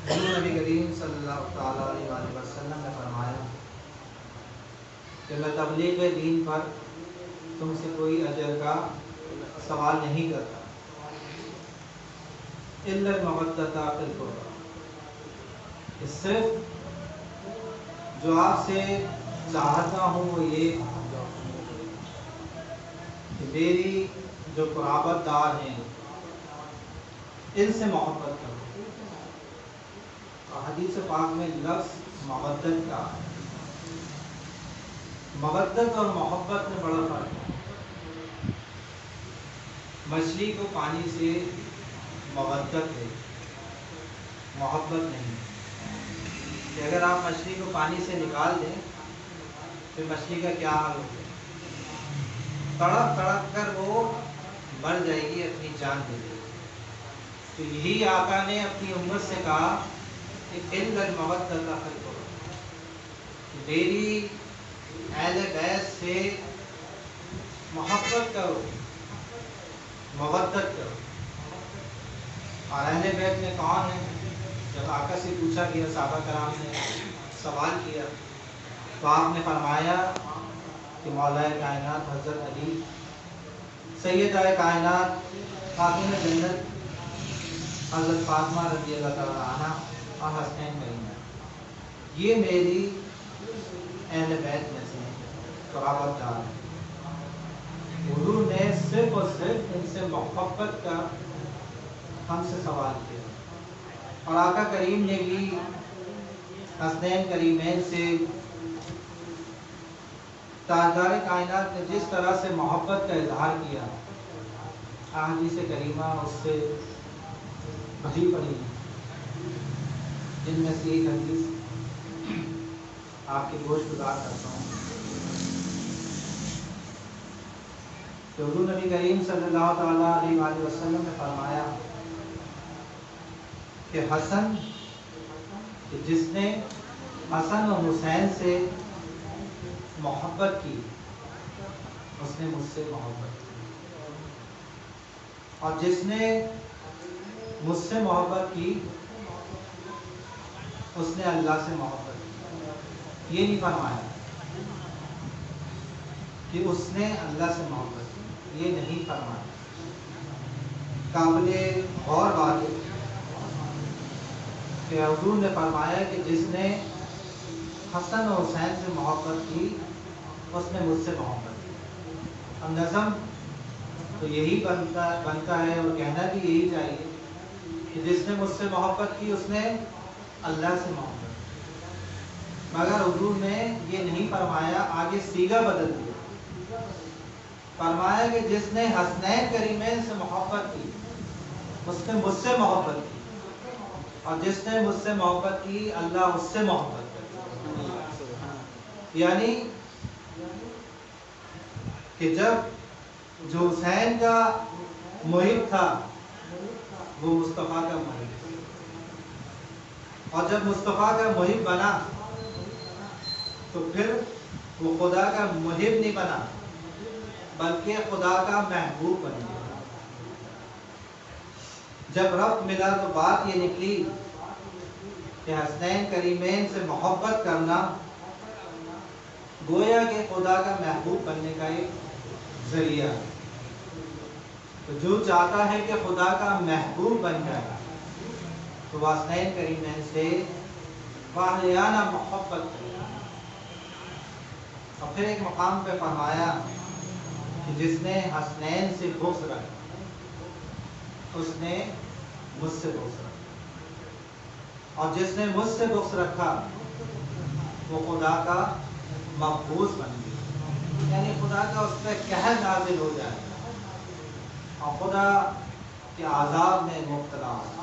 نبی کریم صلی اللہ تعالیٰ علیہ وسلم نے فرمایا کہ میں تبلیغ دین پر تم سے کوئی اجر کا سوال نہیں کرتا الا المودۃ فی القربى، کہ صرف جو آپ سے چاہتا ہوں وہ یہ کہ میری جو قرابت دار ہیں ان سے محبت کرو۔ اور حدیث پاک میں لفظ مودت کا ہے۔ مودت اور محبت میں بڑا فرق ہے۔ مچھلی کو پانی سے مودت ہے، محبت نہیں۔ کہ اگر آپ مچھلی کو پانی سے نکال دیں پھر مچھلی کا کیا حال ہوگا؟ تڑپ تڑپ کر وہ مر جائے گی، اپنی جان دے دے گی۔ تو یہی آقا نے اپنی امت سے کہا کہ الا المودۃ فی القربى، میری اہل بیت سے محبت کرو، مودت کرو۔ اور اہل بیت میں کون ہے؟ جب آقا سے پوچھا گیا، صحابہ کرام نے سوال کیا تو آپ نے فرمایا کہ مولا کائنات حضرت علی، سیدہ کائنات خاتون جنت حضرت فاطمہ رضی اللہ تعالیٰ عنہ اور حسنین کریمہ، یہ میری اہل بیت میں سے قرابت دار ہے۔ حضور نے صرف اور صرف ان سے محبت کا ہم سے سوال کیا، اور آقا کریم نے بھی حسنین کریمین سے تاجدار کائنات نے جس طرح سے محبت کا اظہار کیا، احادیث کریمہ اس سے بھری پڑی ہے۔ جن میں سے ایک حدیث آپ کے گوش گزار کرتا ہوں کہ حضور نبی کریم صلی اللہ تعالیٰ علیہ وآلہ وسلم نے فرمایا کہ حسن، کہ جس نے حسن و حسین سے محبت کی اس نے مجھ سے محبت کی، اور جس نے مجھ سے محبت کی اس نے اللہ سے محبت کی۔ یہ نہیں فرمایا کہ اس نے اللہ سے محبت کی، یہ نہیں فرمایا۔ قابل غور بات ہے کہ حضور نے فرمایا کہ جس نے حسن و حسین سے محبت کی اس نے مجھ سے محبت کی۔ اب نظم تو یہی بنتا ہے اور کہنا بھی یہی چاہیے کہ جس نے مجھ سے محبت کی اس نے اللہ سے محبت کی، مگر حضور نے یہ نہیں فرمایا، آگے صیغہ بدل دیا، فرمایا کہ جس نے حسنین کریمین سے محبت کی اس نے مجھ سے محبت کی، اور جس نے مجھ سے محبت کی اللہ اس سے محبت کی۔ یعنی کہ جب جو حسین کا محب تھا وہ مصطفیٰ کا محب تھا، اور جب مصطفیٰ کا محب بنا تو پھر وہ خدا کا محب نہیں بنا بلکہ خدا کا محبوب بن گیا۔ جب رب ملا تو بات یہ نکلی کہ حسنین کریمین سے محبت کرنا گویا کہ خدا کا محبوب بننے کا ایک ذریعہ ہے۔ تو جو چاہتا ہے کہ خدا کا محبوب بن جائے تو وہ حسنین کریمین سے واہیانہ محبت کرے۔ اور پھر ایک مقام پہ فرمایا کہ جس نے حسنین سے بغض رکھا اس نے مجھ سے بغض رکھا، اور جس نے مجھ سے بغض رکھا وہ خدا کا مقبوض بن گیا، یعنی خدا کا اس پہ قہر نازل ہو جائے اور خدا کے عذاب میں مبتلا ہو۔